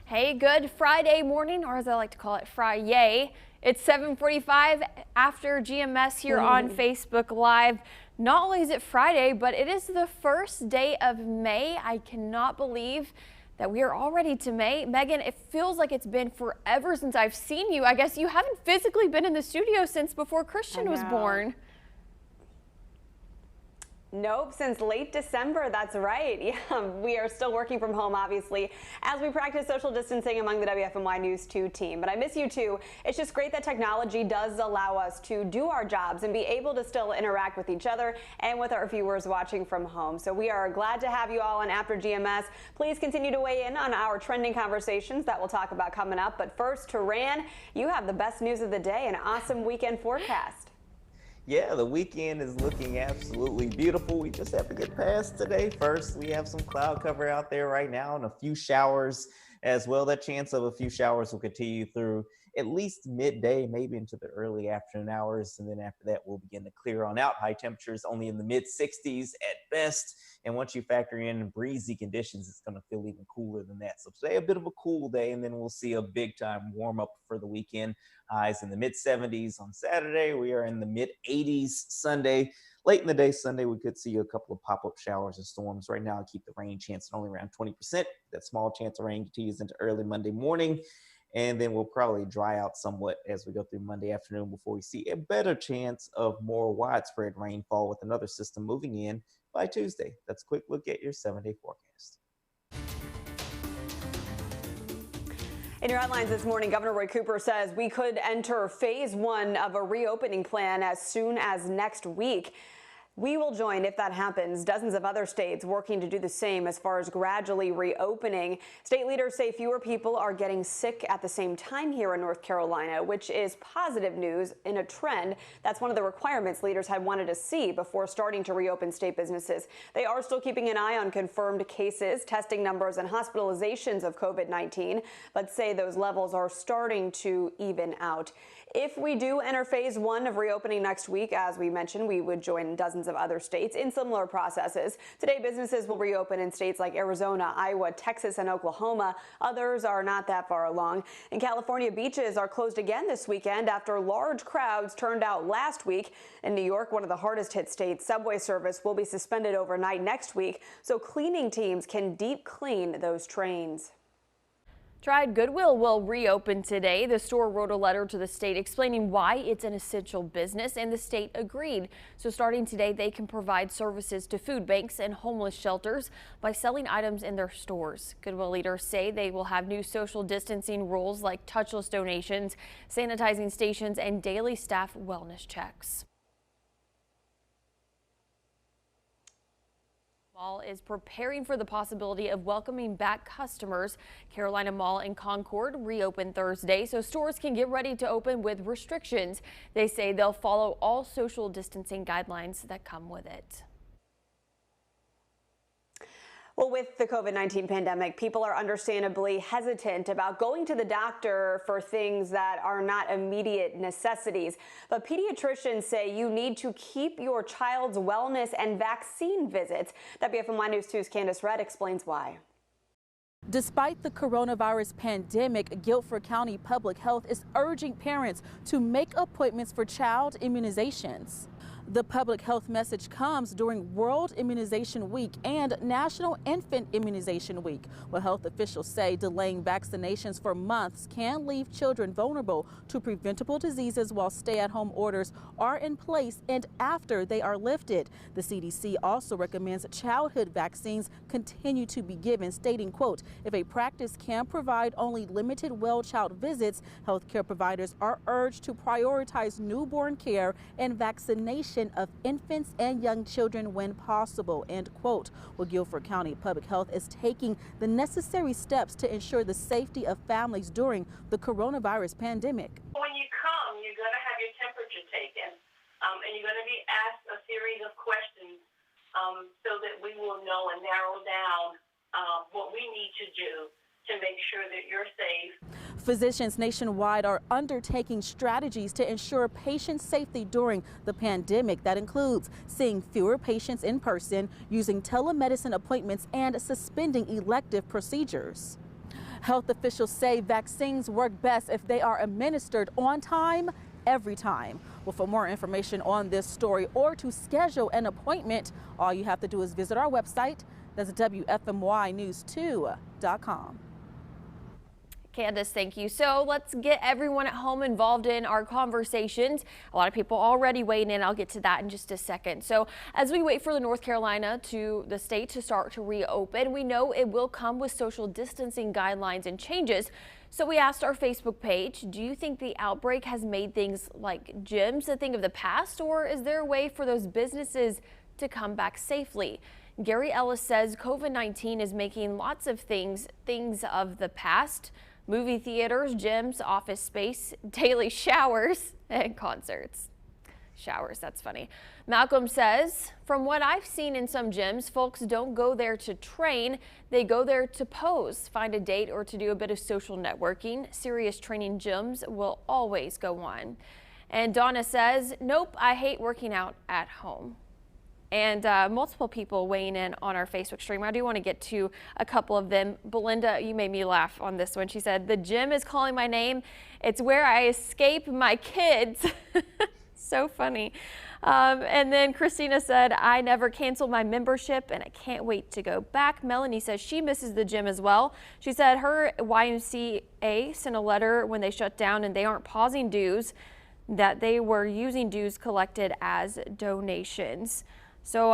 Hey, good Friday morning, or as I like to call it, Fry-yay. It's 7:45 after GMS here on Facebook Live. Not only is it Friday, but it is the first day of May. I cannot believe that we are already to May. Megan, it feels like it's been forever since I've seen you. I guess you haven't physically been in the studio since before Christian was born. Nope, since late December, that's right. Yeah, we are still working from home, obviously, as we practice social distancing among the WFMY News 2 team. But I miss you too. It's just great that technology does allow us to do our jobs and be able to still interact with each other and with our viewers watching from home. So we are glad to have you all on After GMS. Please continue to weigh in on our trending conversations that we'll talk about coming up. But first, Turan, you have the best news of the day, an awesome weekend forecast. Yeah, the weekend is looking absolutely beautiful. We just have to get past today first. We have some cloud cover out there right now and a few showers as well. That chance of a few showers will continue through at least midday, maybe into the early afternoon hours. And then after that, we'll begin to clear on out. High temperatures only in the mid 60s at best. And once you factor in breezy conditions, it's going to feel even cooler than that. So today, a bit of a cool day, and then we'll see a big time warm up for the weekend. Highs in the mid 70s on Saturday. We are in the mid 80s Sunday. Late in the day Sunday, we could see a couple of pop-up showers and storms. Right now, I keep the rain chance at only around 20%. That small chance of rain continues into early Monday morning. And then we'll probably dry out somewhat as we go through Monday afternoon before we see a better chance of more widespread rainfall with another system moving in by Tuesday. That's a quick look at your 7-day forecast. In your headlines this morning, Governor Roy Cooper says we could enter phase 1 of a reopening plan as soon as next week. We will join, if that happens, dozens of other states working to do the same as far as gradually reopening. State leaders say fewer people are getting sick at the same time here in North Carolina, which is positive news in a trend. That's one of the requirements leaders had wanted to see before starting to reopen state businesses. They are still keeping an eye on confirmed cases, testing numbers, and hospitalizations of COVID-19, but say those levels are starting to even out. If we do enter phase 1 of reopening next week, as we mentioned, we would join dozens of other states in similar processes. Today, businesses will reopen in states like Arizona, Iowa, Texas, and Oklahoma. Others are not that far along. In California, beaches are closed again this weekend after large crowds turned out last week. In New York, one of the hardest hit states, subway service will be suspended overnight next week, so cleaning teams can deep clean those trains. Goodwill will reopen today. The store wrote a letter to the state explaining why it's an essential business, and the state agreed. So starting today, they can provide services to food banks and homeless shelters by selling items in their stores. Goodwill leaders say they will have new social distancing rules like touchless donations, sanitizing stations, and daily staff wellness checks. Mall is preparing for the possibility of welcoming back customers. Carolina Mall in Concord reopened Thursday, so stores can get ready to open with restrictions. They say they'll follow all social distancing guidelines that come with it. Well, with the COVID-19 pandemic, people are understandably hesitant about going to the doctor for things that are not immediate necessities. But pediatricians say you need to keep your child's wellness and vaccine visits. WFMY News 2's Candace Redd explains why. Despite the coronavirus pandemic, Guilford County Public Health is urging parents to make appointments for child immunizations. The public health message comes during World Immunization Week and National Infant Immunization Week, where health officials say delaying vaccinations for months can leave children vulnerable to preventable diseases while stay-at-home orders are in place and after they are lifted. The CDC also recommends childhood vaccines continue to be given, stating, quote, if a practice can provide only limited well-child visits, healthcare providers are urged to prioritize newborn care and vaccination of infants and young children when possible, end quote. Well, Guilford County Public Health is taking the necessary steps to ensure the safety of families during the coronavirus pandemic. When you come, you're going to have your temperature taken, and you're going to be asked a series of questions so that we will know and narrow down what we need to do to make sure that you're safe. Physicians nationwide are undertaking strategies to ensure patient safety during the pandemic. That includes seeing fewer patients in person, using telemedicine appointments, and suspending elective procedures. Health officials say vaccines work best if they are administered on time, every time. Well, for more information on this story or to schedule an appointment, all you have to do is visit our website. That's WFMYnews2.com. Candace, thank you. So let's get everyone at home involved in our conversations. A lot of people already weighing in. I'll get to that in just a second. So as we wait for the North Carolina to the state to start to reopen, we know it will come with social distancing guidelines and changes. So we asked our Facebook page, do you think the outbreak has made things like gyms a thing of the past, or is there a way for those businesses to come back safely? Gary Ellis says COVID-19 is making lots of things of the past. Movie theaters, gyms, office space, daily showers, and concerts. Showers, that's funny. Malcolm says, from what I've seen in some gyms, folks don't go there to train. They go there to pose, find a date, or to do a bit of social networking. Serious training gyms will always go on. And Donna says, nope, I hate working out at home. And multiple people weighing in on our Facebook stream. I do want to get to a couple of them. Belinda, you made me laugh on this one. She said, the gym is calling my name. It's where I escape my kids. So funny. And then Christina said, I never canceled my membership and I can't wait to go back. Melanie says she misses the gym as well. She said her YMCA sent a letter when they shut down and they aren't pausing dues, that they were using dues collected as donations. So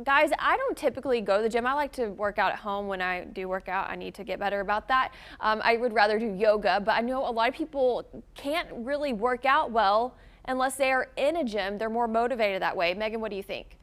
guys, I don't typically go to the gym. I like to work out at home. When I do work out, I need to get better about that. I would rather do yoga, but I know a lot of people can't really work out well unless they are in a gym. They're more motivated that way. Megan, what do you think?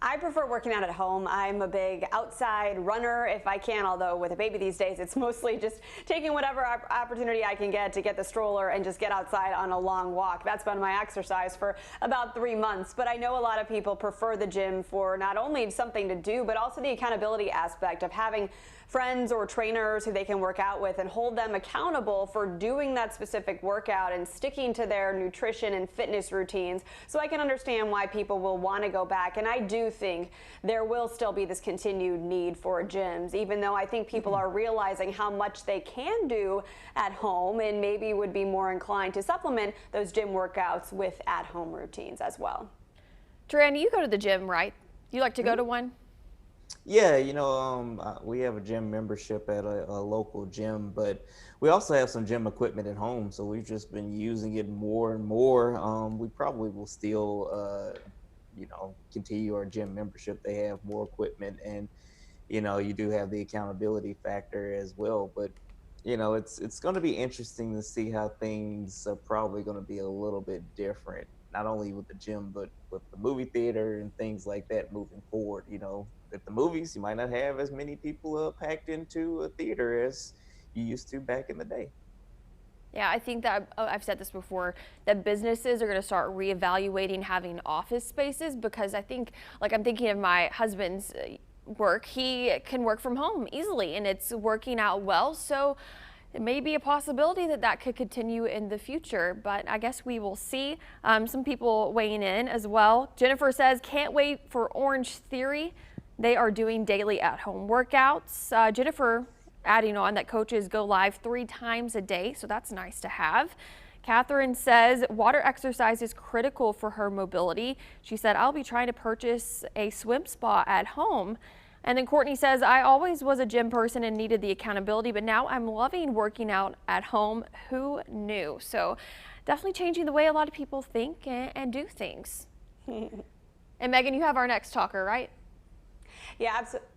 I prefer working out at home. I'm a big outside runner if I can, although with a baby these days, it's mostly just taking whatever opportunity I can get to get the stroller and just get outside on a long walk. That's been my exercise for about 3 months. But I know a lot of people prefer the gym for not only something to do, but also the accountability aspect of having friends or trainers who they can work out with and hold them accountable for doing that specific workout and sticking to their nutrition and fitness routines. So I can understand why people will want to go back. And I do think there will still be this continued need for gyms, even though I think people are realizing how much they can do at home and maybe would be more inclined to supplement those gym workouts with at-home routines as well. Joanna, you go to the gym, right? You like to go to one? Yeah, we have a gym membership at a local gym, but we also have some gym equipment at home. So we've just been using it more and more. We probably will still, continue our gym membership. They have more equipment and, you do have the accountability factor as well. But, it's going to be interesting to see how things are probably going to be a little bit different, not only with the gym, but with the movie theater and things like that moving forward. At the movies, you might not have as many people packed into a theater as you used to back in the day. Yeah, I think that I've said this before, that businesses are going to start reevaluating having office spaces, because I think, like, I'm thinking of my husband's work. He can work from home easily and it's working out well. So it may be a possibility that that could continue in the future, but I guess we will see. Some people weighing in as well. Jennifer says, can't wait for Orange Theory. They are doing daily at-home workouts. Jennifer adding on that coaches go live 3 times a day, so that's nice to have. Catherine says water exercise is critical for her mobility. She said, I'll be trying to purchase a swim spa at home. And then Courtney says, I always was a gym person and needed the accountability, but now I'm loving working out at home. Who knew? So definitely changing the way a lot of people think and do things. And Megan, you have our next talker, right? Yeah, absolutely.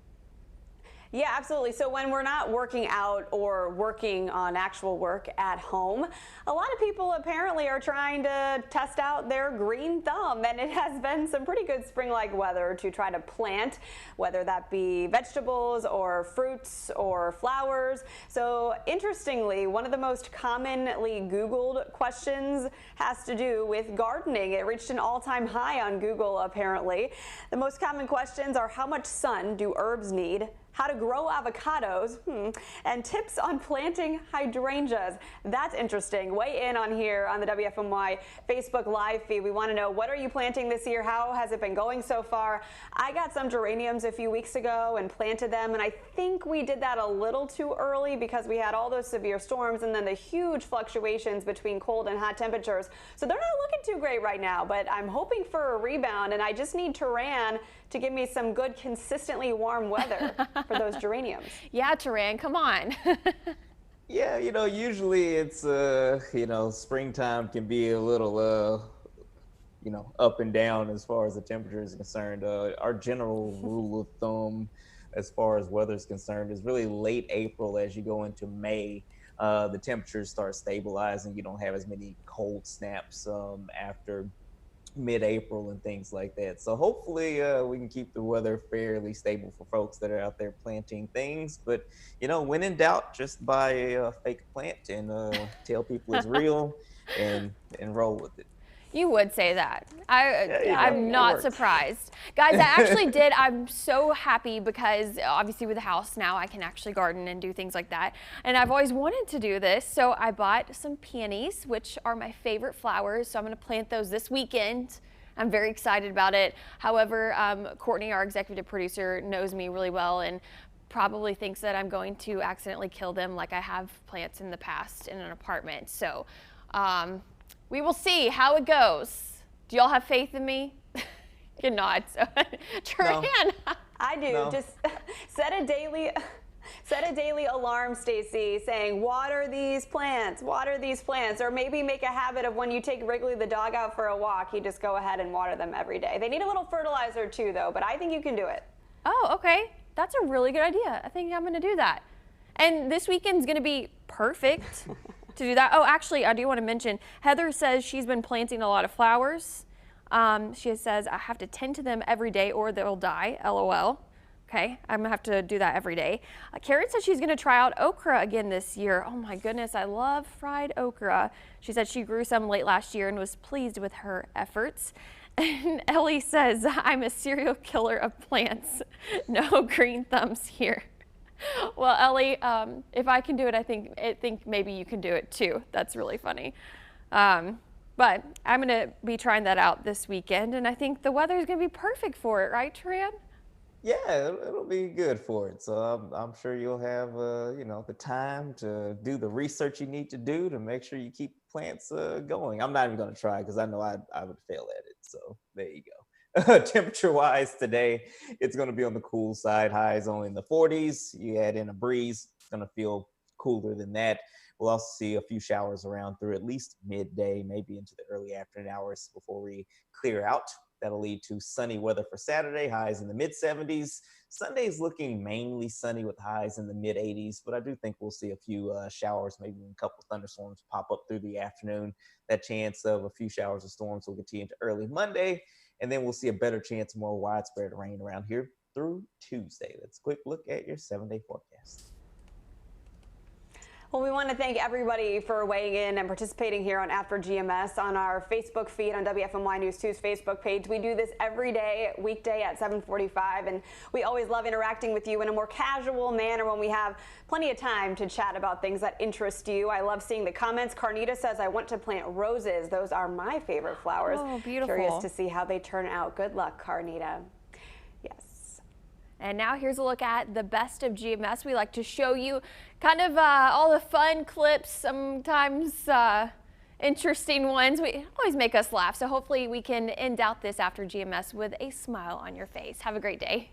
Yeah, absolutely. So when we're not working out or working on actual work at home, a lot of people apparently are trying to test out their green thumb, and it has been some pretty good spring-like weather to try to plant, whether that be vegetables or fruits or flowers. So interestingly, one of the most commonly Googled questions has to do with gardening. It reached an all-time high on Google apparently. The most common questions are, how much sun do herbs need how to grow avocados, and tips on planting hydrangeas. That's interesting. Weigh in on here on the WFMY Facebook Live feed. We want to know, what are you planting this year? How has it been going so far? I got some geraniums a few weeks ago and planted them, and I think we did that a little too early because we had all those severe storms and then the huge fluctuations between cold and hot temperatures. So they're not looking too great right now, but I'm hoping for a rebound, and I just need Turan to give me some good, consistently warm weather for those geraniums. Yeah, Turan, come on. Yeah, usually it's, springtime can be a little, up and down as far as the temperature is concerned. Our general rule of thumb as far as weather is concerned is really late April. As you go into May, the temperatures start stabilizing. You don't have as many cold snaps after mid-April and things like that. So hopefully we can keep the weather fairly stable for folks that are out there planting things. But when in doubt, just buy a fake plant and tell people it's real and roll with it. You would say that. I'm not surprised. Guys, I actually did. I'm so happy because obviously with the house now I can actually garden and do things like that. And I've always wanted to do this. So I bought some peonies, which are my favorite flowers. So I'm going to plant those this weekend. I'm very excited about it. However, Courtney, our executive producer, knows me really well and probably thinks that I'm going to accidentally kill them like I have plants in the past in an apartment. So we will see how it goes. Do y'all have faith in me? You're not. So, Turan. No. I do. No. Just set a daily alarm, Stacy, saying water these plants, or maybe make a habit of when you take Wrigley the dog out for a walk, you just go ahead and water them every day. They need a little fertilizer too, though, but I think you can do it. Oh, okay. That's a really good idea. I think I'm going to do that. And this weekend's going to be perfect to do that. Oh, actually, I do want to mention, Heather says she's been planting a lot of flowers. She says, I have to tend to them every day or they'll die, LOL. Okay, I'm gonna have to do that every day. Karen says she's gonna try out okra again this year. Oh my goodness, I love fried okra. She said she grew some late last year and was pleased with her efforts. And Ellie says, I'm a serial killer of plants. No green thumbs here. Well, Ellie, if I can do it, I think maybe you can do it too. That's really funny. But I'm going to be trying that out this weekend, and I think the weather is going to be perfect for it, right, Turan? Yeah, it'll be good for it. So I'm sure you'll have, the time to do the research you need to do to make sure you keep plants going. I'm not even going to try because I know I would fail at it. So there you go. Temperature-wise today, it's going to be on the cool side. Highs only in the 40s. You add in a breeze, it's going to feel cooler than that. We'll also see a few showers around through at least midday, maybe into the early afternoon hours before we clear out. That'll lead to sunny weather for Saturday, highs in the mid-70s. Sunday's looking mainly sunny with highs in the mid-80s, but I do think we'll see a few showers, maybe a couple of thunderstorms pop up through the afternoon. That chance of a few showers or storms will continue into early Monday, and then we'll see a better chance of more widespread rain around here through Tuesday. Let's quick look at your 7-day forecast. Well, we want to thank everybody for weighing in and participating here on After GMS on our Facebook feed on WFMY News 2's Facebook page. We do this every day, weekday at 7:45, and we always love interacting with you in a more casual manner when we have plenty of time to chat about things that interest you. I love seeing the comments. Carnita says, I want to plant roses. Those are my favorite flowers. Oh, beautiful. Curious to see how they turn out. Good luck, Carnita. Yes. And now here's a look at the best of GMS. We like to show you kind of all the fun clips, sometimes interesting ones. We always make us laugh, so hopefully we can end out this After GMS with a smile on your face. Have a great day.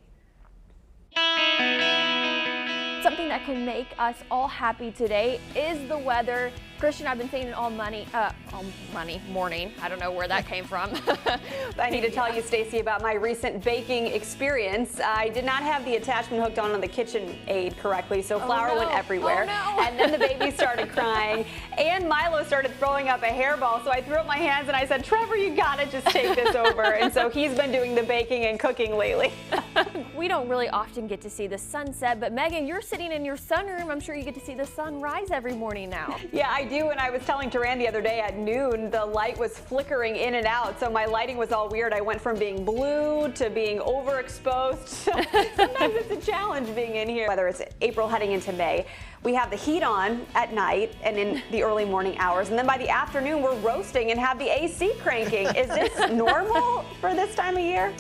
Something that can make us all happy today is the weather. Christian, I've been saying it all morning. I don't know where that came from. I need to tell you, Stacy, about my recent baking experience. I did not have the attachment hooked on the KitchenAid correctly, so flour went everywhere. Oh, no. And then the baby started crying, and Milo started throwing up a hairball. So I threw up my hands and I said, Trevor, you gotta just take this over. And so he's been doing the baking and cooking lately. We don't really often get to see the sunset, but Megan, you're sitting in your sunroom. I'm sure you get to see the sun rise every morning now. Yeah, I do. And I was telling Duran the other day at noon, the light was flickering in and out. So my lighting was all weird. I went from being blue to being overexposed. So sometimes it's a challenge being in here. Whether it's April heading into May, we have the heat on at night and in the early morning hours. And then by the afternoon, we're roasting and have the AC cranking. Is this normal for this time of year?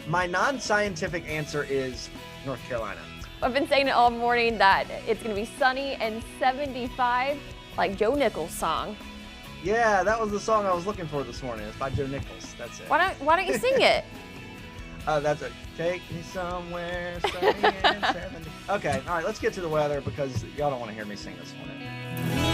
My non-scientific answer is North Carolina. I've been saying it all morning that it's going to be sunny and 75, like Joe Nichols' song. Yeah, that was the song I was looking for this morning. It's by Joe Nichols. That's it. Why don't you sing it? That's it. Take me somewhere sunny and 70. Okay, all right, let's get to the weather because y'all don't want to hear me sing this morning.